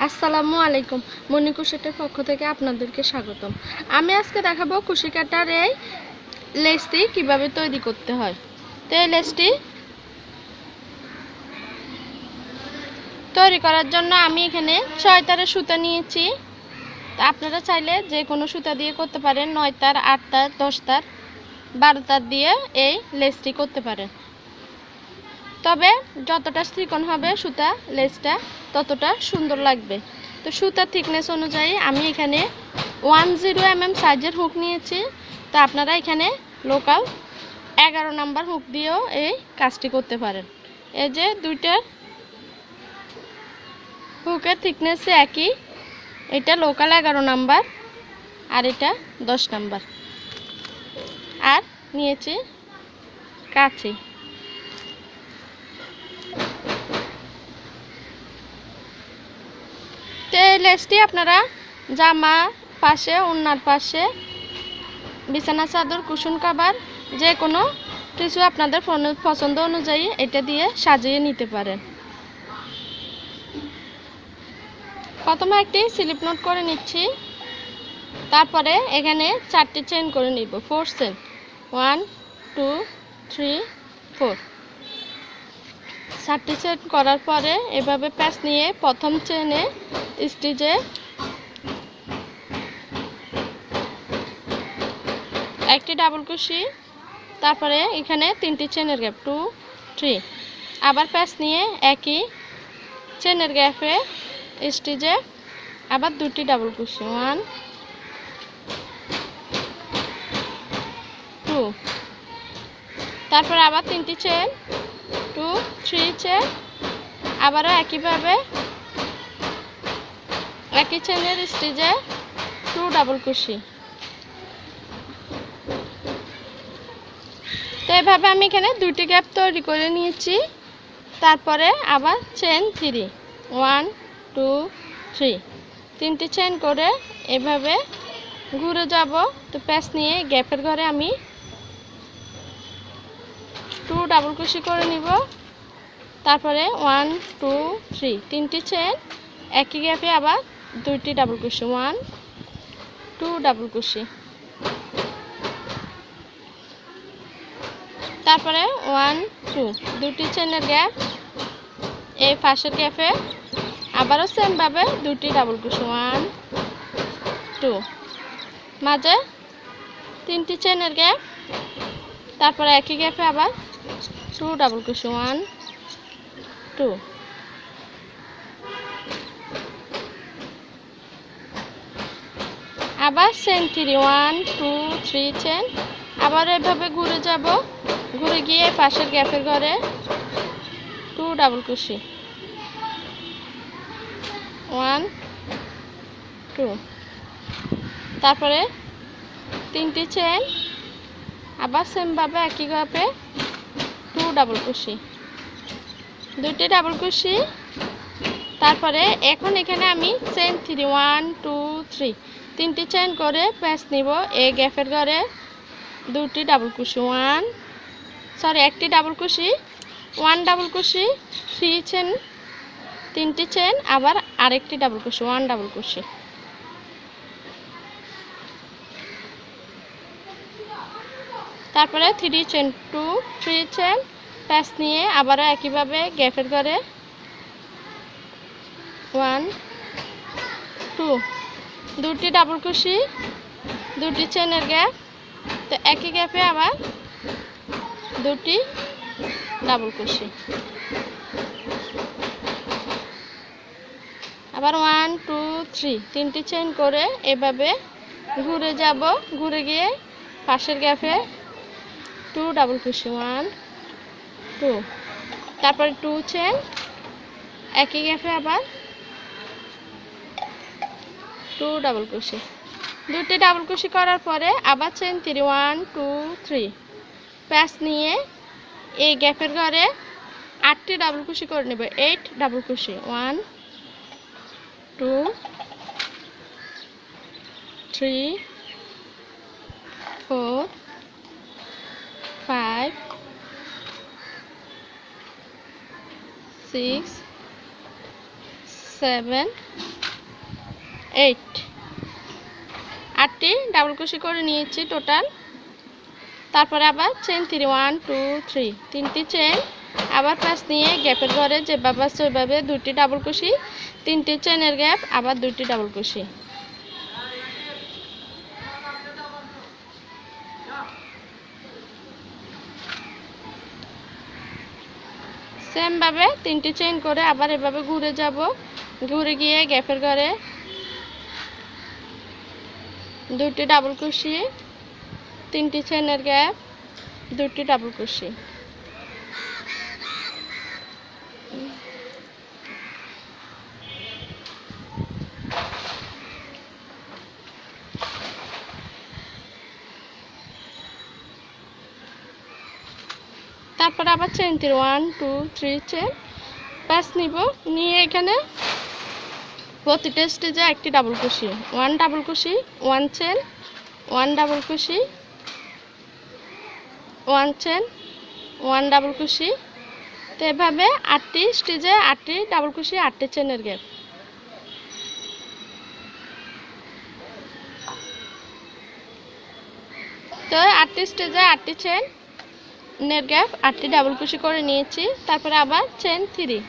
আসসালামু আলাইকুম। মুন্নি কুশিটের পক্ষ থেকে আপনাদেরকে স্বাগতম। আমি আজকে দেখাবো কুশি কাটার এই লেসটি কিভাবে তৈরি করতে হয়। তো এই লেসটি তৈরি করার জন্য আমি এখানে 6 তারের সুতা নিয়েছি। আপনারা চাইলে যে কোনো সুতা দিয়ে করতে পারেন, 9 তার, 8 তার, 10 তার, 12 তার দিয়ে এই লেসটি করতে পারেন। তবে যতটা চিকন হবে সুতা লেসটা ততটা সুন্দর লাগবে। তো সুতার থিকনেস অনুযায়ী আমি এখানে 10 mm সাইজের হুক নিয়েছি। তো আপনারা এখানে লোকাল 11 নাম্বার হুক দিয়েও এই কাজটি করতে পারেন। এই যে দুইটার হুকের থিকনেস একই, এটা লোকাল 11 নাম্বার আর এটা 10 নাম্বার। আর নিয়েছি কাঁচি। তো এই লেসটি আপনারা জামা পাশে, ওড়নার পাশে, বিছানা চাদর, কুশন কাভার যে কোনো কিছু আপনাদের পছন্দ অনুযায়ী এটা দিয়ে সাজিয়ে নিতে পারেন। প্রথমে একটি স্লিপ নোট করে নিচ্ছি, তারপরে এখানে 4টি চেইন করে নিব, 4 চেইন, 1 2 3 4। 4টি চেইন করার পরে এভাবে প্যাচ নিয়ে প্রথম চেইনে স্টিচে একটি ডাবল কুশি, তারপরে এখানে 3টি চেইনের গ্যাপ 2 3, আবার প্যাচ নিয়ে একই চেইনের গ্যাপে স্টিচে আবার 2টি ডাবল কুশি 1 2, তারপরে আবার 3টি চেইন 2 3 চেইন, আবারও একইভাবে একই চেইনের স্টিচে 2 ডাবল কুশি। তো এভাবে আমি এখানে 2টি গ্যাপ তৈরি করে নিয়েছি। তারপরে আবার চেইন 3 1 2 3, 3টি চেইন করে এভাবে ঘুরে যাব। তো প্যাচ নিয়ে গ্যাপের ঘরে আমি 2 ডাবল কুশি করে নিব। তারপরে 1 2 3, 3টি চেইন, একই গ্যাপে আবার 2টি ডাবল কুশি 1 2 ডাবল কুশি। তারপরে 1 2, 2টি চেইনের গ্যাপ, এই পাশের গ্যাপে আবারও সেমভাবে 2টি ডাবল কুশি 1 2, মাঝে 3টি চেইনের গ্যাপ, তারপরে একই গ্যাপে আবার 2 ডাবল কুশি 1 2। আবার চেইন 3 1 2 3 চেইন, আবার এভাবে ঘুরে যাব, ঘুরে গিয়ে পাশের গ্যাপের ঘরে 2 ডাবল কুশি 1 2, তারপরে 3টি চেইন, আবার সেমভাবে একই গ্যাপে 2 ডাবল কুশি 2টি ডাবল কুশি। তারপরে এখন এখানে আমি চেইন 3 1 2 3, 3টি চেইন করে প্যাচ নিব, এই গ্যাপের ঘরে 2টি ডাবল কুশি একটি ডাবল কুশি 1 ডাবল কুশি 3 চেইন, 3টি চেইন, আবার আরেকটি ডাবল কুশি 1 ডাবল কুশি। তারপরে 3 চেইন 2 3 চেইন, প্যাচ নিয়ে আবারও একইভাবে গ্যাপের ঘরে 1 2, 2টি ডাবল কুশি 2টি চেইনের গ্যাপ, তো একই গ্যাপে আবার 2টি ডাবল কুশি, আবার 1 2 3, 3টি চেইন করে এভাবে ঘুরে যাব, ঘুরে গিয়ে পাশের গ্যাপে 2 ডাবল কুশি 1 2, তারপরে 2 চেইন, একই গ্যাপে আবার 2 ডাবল কুশি। 2টি ডাবল কুশি করার পরে আবার চেইন 3 1 2 3, প্যাচ নিয়ে এই গ্যাপের ঘরে 8টি ডাবল কুশি করে নেব, 8 ডাবল কুশি 1 2 3 4 5 6 7 8 8টি ডাবল ক্রোশে করে নিয়েছি টোটাল। তারপরে আবার চেন 3 1 2 3 তিনটি চেন, আবার পাঁচ নিয়ে গ্যাপের ঘরে যেভাবে আছে ওইভাবে দুটি ডাবল ক্রোশে, তিনটি চেনের গ্যাপ, আবার দুটি ডাবল ক্রোশে। সেম ভাবে তিনটি চেন করে আবার এভাবে ঘুরে যাব, ঘুরে গিয়ে গ্যাপের ঘরে দুটি ডাবল ক্রোশে, তিনটি চেনের গ্যাপ, দুটি ডাবল ক্রোশে। তারপর আবার চেন 1 2 3 চেন পাঁচ নিব, নিয়ে এখানে প্রতিটা স্টেজে একটি double crochet, 1 double crochet 1 chain, 1 double crochet 1 chain, 1 double crochet. তো এভাবে 8টি স্টেজে 8টি ডাবল ক্রোশে, 8টি চেনের গ্যাপ। তো 8টি স্টেজে 8টি চেনের গ্যাপ, 8টি ডাবল ক্রোশে করে নিয়েছি। তারপরে আবার চেন 3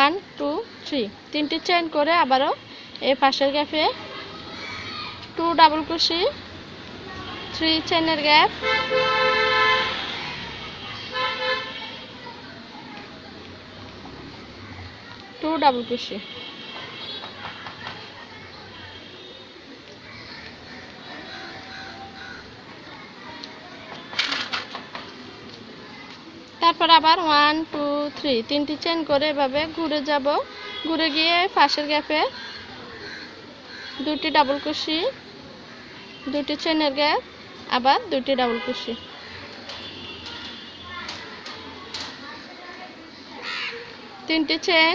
1 2 3 তিনটি চেন করে আবারও এই পাশের গ্যাপে 2 ডাবল ক্রোশে, 3 চেনের গ্যাপ, 2 ডাবল ক্রোশে। তারপর আবার 1 2 3 তিনটি চেন করে এভাবে ঘুরে যাব, ঘুরে গিয়ে পাশের গ্যাপে দুটি ডাবল ক্রোশে, দুটি চেনের গ্যাপ, আবার দুটি ডাবল ক্রোশে। তিনটি চেন,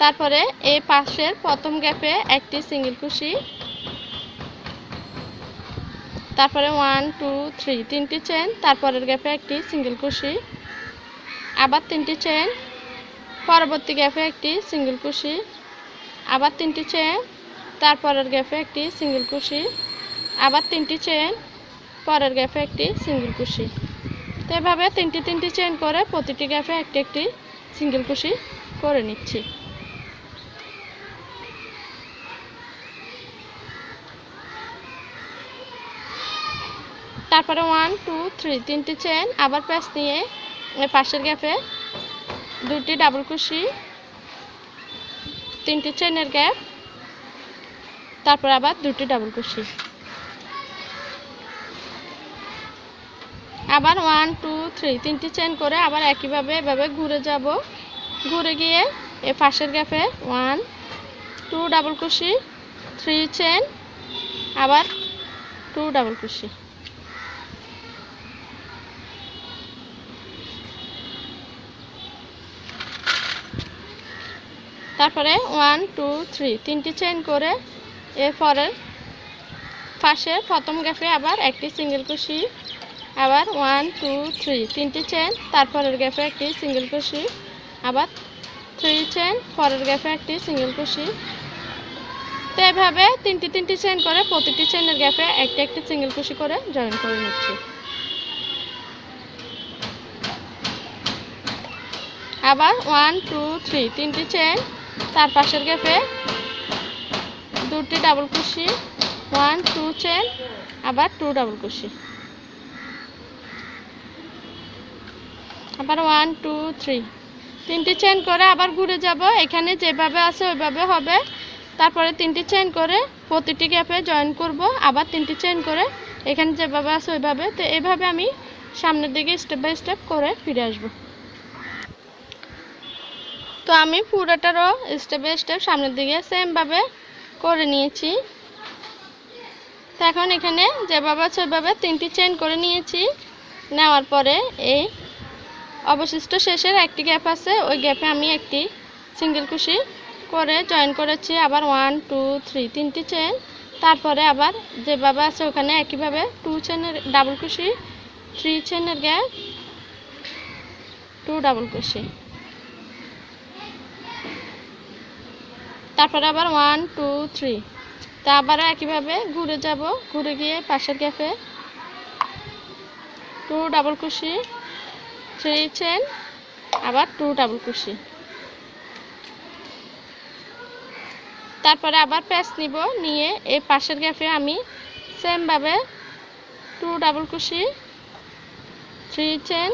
তারপরে এই পাশের প্রথম গ্যাপে একটি সিঙ্গেল ক্রোশে, তারপরে 1 2 3 তিনটি চেন, তারপরের গ্যাপে একটি সিঙ্গেল ক্রোশে, আবার তিনটি চেন, পরবর্তী গ্যাপে একটি সিঙ্গেল ক্রোশে, আবার তিনটি চেন, তারপরের গ্যাপে একটি সিঙ্গেল ক্রোশে, আবার তিনটি চেন, পরের গ্যাপে একটি সিঙ্গেল ক্রোশে। তো এভাবে তিনটি চেন করে প্রতিটি গ্যাপে একটি একটি সিঙ্গেল ক্রোশে করে নিচ্ছি। তারপরে 1 2 3 তিনটি চেন, আবার প্যাচ নিয়ে পাশের গ্যাপে দুটি ডাবল ক্রোশে, তিনটি চেনের গ্যাপ, তারপর আবার দুটি ডাবল ক্রোশে। আবার 1 2 3 তিনটি চেন করে আবার একইভাবে এভাবে ঘুরে যাব, ঘুরে গিয়ে এই পাশের গ্যাপে 1 2 ডাবল ক্রোশে, 3 চেন, আবার 2 ডাবল ক্রোশে। তারপরে 1 2 3 তিনটি চেন করে এরপরের পাশের প্রথম গ্যাপে আবার একটি সিঙ্গেল ক্রোশে, আবার 1 2 3 তিনটি চেন, তারপরের গ্যাপে একটি সিঙ্গেল ক্রোশে, আবার 3 চেন, পরের গ্যাপে একটি সিঙ্গেল ক্রোশে। তো এভাবে তিনটি চেন করে প্রতিটি চেনের গ্যাপে একটি একটি সিঙ্গেল ক্রোশে করে জয়েন করে নিচ্ছি। আবার 1 2 3 তিনটি চেন, তার পাশের গ্যাপে দুটি ডাবল ক্রোশে, 1 2 চেন, আবার 2 ডাবল ক্রোশে, আবার 1 2 3 তিনটি চেন করে আবার ঘুরে যাব, এখানে যেভাবে আছে ওইভাবে হবে। তারপরে তিনটি চেন করে প্রতিটি গ্যাপে জয়েন করব, আবার তিনটি চেন করে এখানে যেভাবে আছে ওইভাবে। তো এইভাবে আমি সামনের দিকে স্টেপ বাই স্টেপ করে ফিরে আসব। তো আমি পুরোটারও স্টেপ বাই স্টেপ সামনের দিকে সেমভাবে করে নিয়েছি। তো এখন এখানে যেভাবে আছে ওইভাবে তিনটি চেন করে নিয়েছি, নেওয়ার পরে এই অবশিষ্ট শেষের একটি গ্যাপ আছে, ওই গ্যাপে আমি একটি সিঙ্গেল ক্রোশে করে জয়েন করেছি। আবার 1 2 3 তিনটি চেন, তারপরে আবার যেভাবে আছে ওখানে একইভাবে 2 চেনের ডাবল ক্রোশে, 3 চেনের গ্যাপ, 2 ডাবল ক্রোশে। তারপরে আবার 1 2 3 তা আবার একইভাবে ঘুরে যাব, ঘুরে গিয়ে পাশের গ্যাপে 2 ডাবল কুশি, 3 চেন, আবার 2 ডাবল কুশি। তারপরে আবার প্যাচ নিব, নিয়ে এই পাশের গ্যাপে আমি সেম ভাবে 2 ডাবল কুশি, 3 চেন,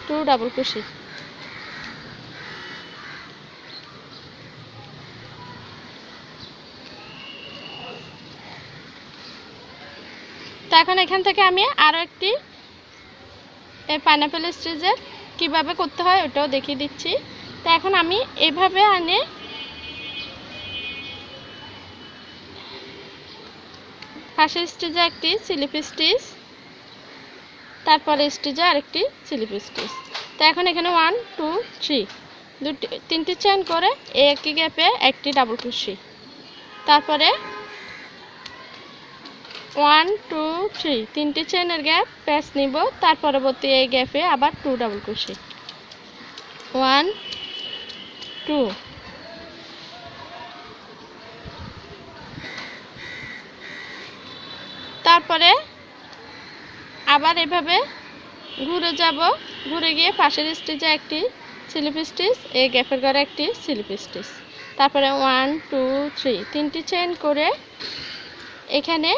2 ডাবল কুশি। তো এখন এখান থেকে আমি আরো একটি এই পাইনাপেল স্টিচের কিভাবে করতে হয় ওটাও দেখিয়ে দিচ্ছি। তো এখন আমি এইভাবে আনে পাশের স্টিচে একটি স্লিপ স্টিচ, তারপরে স্টিচে আরেকটি স্লিপ স্টিচ। তো এখন এখানে 1 2 3 তিনটি চেন করে একই গ্যাপে একটি ডাবল কুশি, তারপরে 1 2 3 তিনটি চেনের গ্যাপ প্যাচ নিব, তার পরবর্তী এই গ্যাপে আবার 2 ডাবল কুশি, 1 2 তারপরে আবার এভাবে ঘুরে যাব, ঘুরে গিয়ে পাশের স্টিচে একটি স্লিপ স্টিচ, এই গ্যাপের ঘরে একটি স্লিপ স্টিচ, তারপরে 1 2 3 তিনটি চেন করে এখানে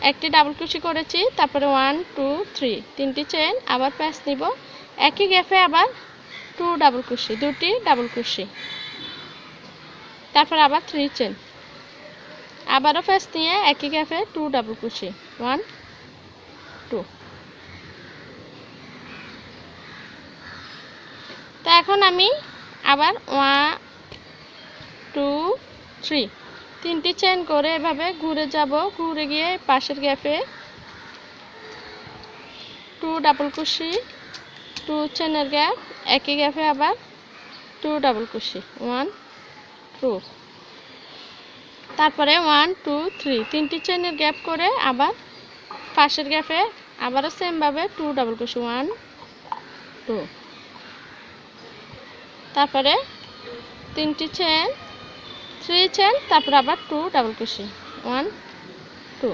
একটি ডাবল কুশি করেছি, তারপরে 1 2 3 তিনটি চেন, আবার প্যাচ নিব, একই গ্যাপে আবার 2 ডাবল কুশি, দুটি ডাবল কুশি, তারপর আবার 3 চেন, আবারও প্যাচ নিয়ে একই গ্যাপে 2 ডাবল কুশি, 1 2। তো এখন আমি আবার 1 2 3 তিনটি চেন করে এভাবে ঘুরে যাব, ঘুরে গিয়ে পাশের গ্যাপে 2 ডাবল কুশি, 2 চেনের গ্যাপ, একই গ্যাপে আবার 2 ডাবল কুশি, 1 2, তারপরে 1 2 3 তিনটি চেনের গ্যাপ করে আবার পাশের গ্যাপে আবারও সেম ভাবে 2 ডাবল কুশি, 1 2, তারপরে তিনটি চেন, 3 চেন, তারপর আবার 2 ডাবল কুশি, 1 2,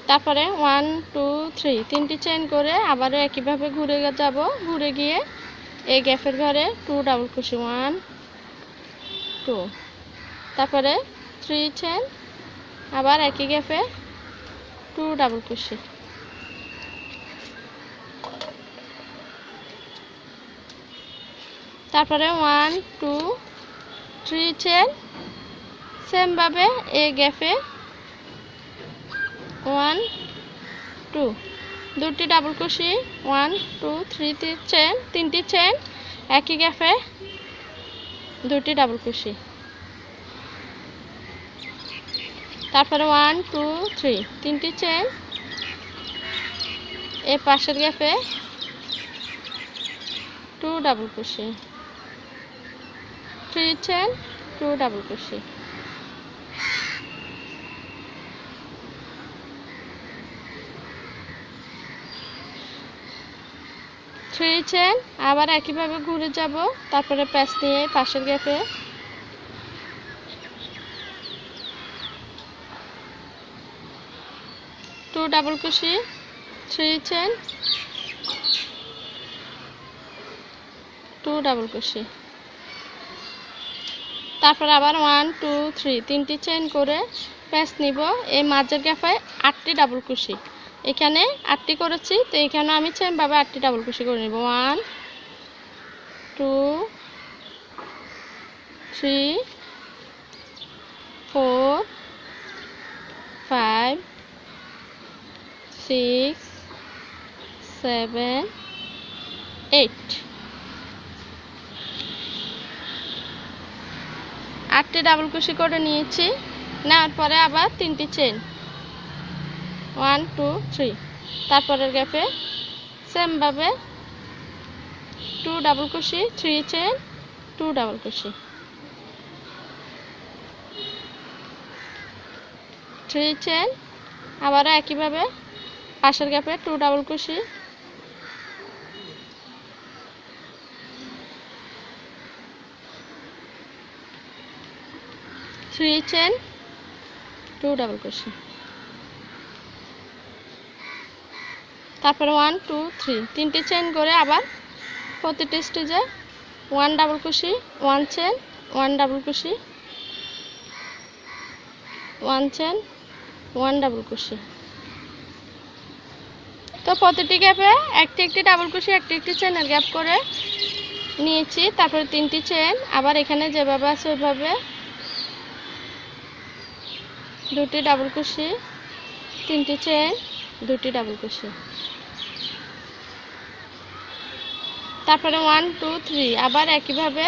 তারপরে 1 2 3 তিনটি চেন করে আবারও একইভাবে ঘুরে যাব, ঘুরে গিয়ে এই গ্যাপের ঘরে 2 ডাবল কুশি, 1 2, তারপরে 3 চেন, আবার একই গ্যাপে 2 ডাবল কুশি, তারপরে 1 2 3 চেন, সেম ভাবে এই গ্যাপে 1 2 দুটি ডাবল কুশি, 1 2 3 চেন, তিনটি চেন, একই গ্যাপে দুটি ডাবল কুশি, তারপরে 1 2 3 তিনটি চেন, এই পাশের গ্যাপে 2 ডাবল কুশি, 3 চেন, 2 ডাবল কুশি, 3 চেন, আবার একইভাবে ঘুরে যাব, তারপরে প্যাচ নিয়ে পাশের গ্যাপে 2 ডাবল কুশি, 3 চেন, 2 ডাবল কুশি, তারপর আবার 1 2 3 তিনটি চেন করে প্যাচ নিব, এই মাঝের গ্যাপে 8টি ডাবল কুশি, এখানে 8টি করেছি, তো এখানে আমি সেম ভাবে 8টি ডাবল কুশি করে নিব, 1 2 3 4 5 6 7 8 8টি ডাবল কুশি করে নিয়েছি, নেওয়ার পরে আবার 3টি চেন, 1 2 3, তারপরের গ্যাপে সেম ভাবে 2 ডাবল কুশি, 3 চেন, 2 ডাবল কুশি, 3 চেন, আবারও একইভাবে পাশের গ্যাপে 2 ডাবল কুশি, 3 চেন 2 ডাবল ক্রোশে, তারপরে 1 2 3 তিনটি চেন করে আবার প্রতিটি স্টিচে 1 double crochet 1 chain 1 double crochet 1 chain 1 double crochet. তো প্রতিটি গ্যাপে একটি একটি ডাবল ক্রোশে একটি একটি চেনের গ্যাপ করে নিয়েছি। তারপরে তিনটি চেন আবার এখানে যেভাবে আছে ওইভাবে দুটি ডাবল ক্রোশে, তিনটি চেন, দুটি ডাবল ক্রোশে, তারপরে 1 2 3 আবার একইভাবে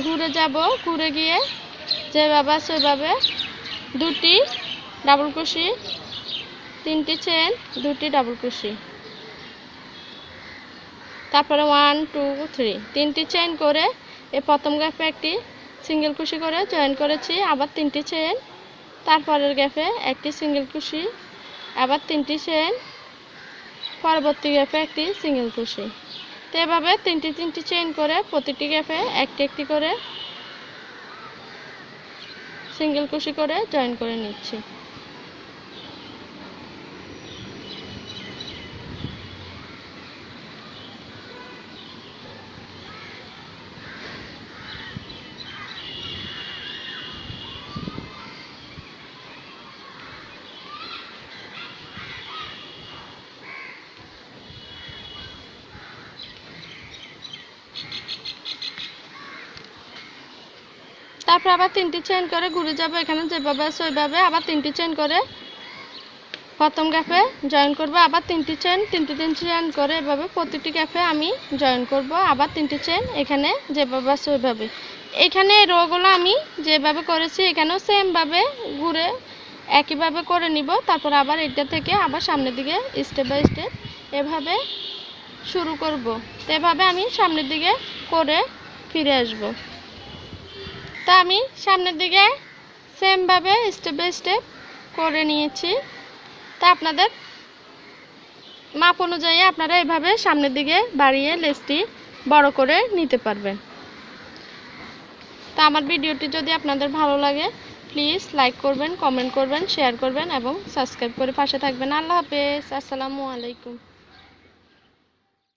ঘুরে যাব, ঘুরে গিয়ে যেভাবে আছে ওইভাবে দুটি ডাবল ক্রোশে, তিনটি চেন, দুটি ডাবল ক্রোশে, তারপরে 1 2 3 তিনটি চেন করে এই প্রথম গ্যাপে একটি সিঙ্গেল ক্রোশে করে জয়েন করেছি, আবার তিনটি চেন, তারপরের গ্যাপে একটি সিঙ্গেল ক্রোশে, আবার তিনটি চেন, পরবর্তী গ্যাপে একটি সিঙ্গেল ক্রোশে। তো এভাবে তিনটি চেন করে প্রতিটি গ্যাপে একটি একটি করে সিঙ্গেল ক্রোশে করে জয়েন করে নিচ্ছি। তারপর আবার তিনটি চেন করে ঘুরে যাব, এখানে যেভাবে আছে ওইভাবে আবার তিনটি চেন করে প্রথম গ্যাপে জয়েন করব, আবার তিনটি চেন করে এভাবে প্রতিটি গ্যাপে আমি জয়েন করব, আবার তিনটি চেন এখানে যেভাবে আছে ওইভাবে। এখানে রোগুলো আমি যেভাবে করেছি এখানেও সেমভাবে ঘুরে একইভাবে করে নিব। তারপর আবার এটা থেকে আবার সামনের দিকে স্টেপ বাই স্টেপ এভাবে শুরু করব। তো এভাবে আমি সামনের দিকে করে ফিরে আসব। তা আমি সামনের দিকে সেমভাবে স্টেপ বাই স্টেপ করে নিয়েছি। তা আপনাদের মাপ অনুযায়ী আপনারা এভাবে সামনের দিকে বাড়িয়ে লেসটি বড় করে নিতে পারবেন। তা আমার ভিডিওটি যদি আপনাদের ভালো লাগে প্লিজ লাইক করবেন, কমেন্ট করবেন, শেয়ার করবেন এবং সাবস্ক্রাইব করে পাশে থাকবেন। আল্লাহ হাফেজ, আসসালামু আলাইকুম।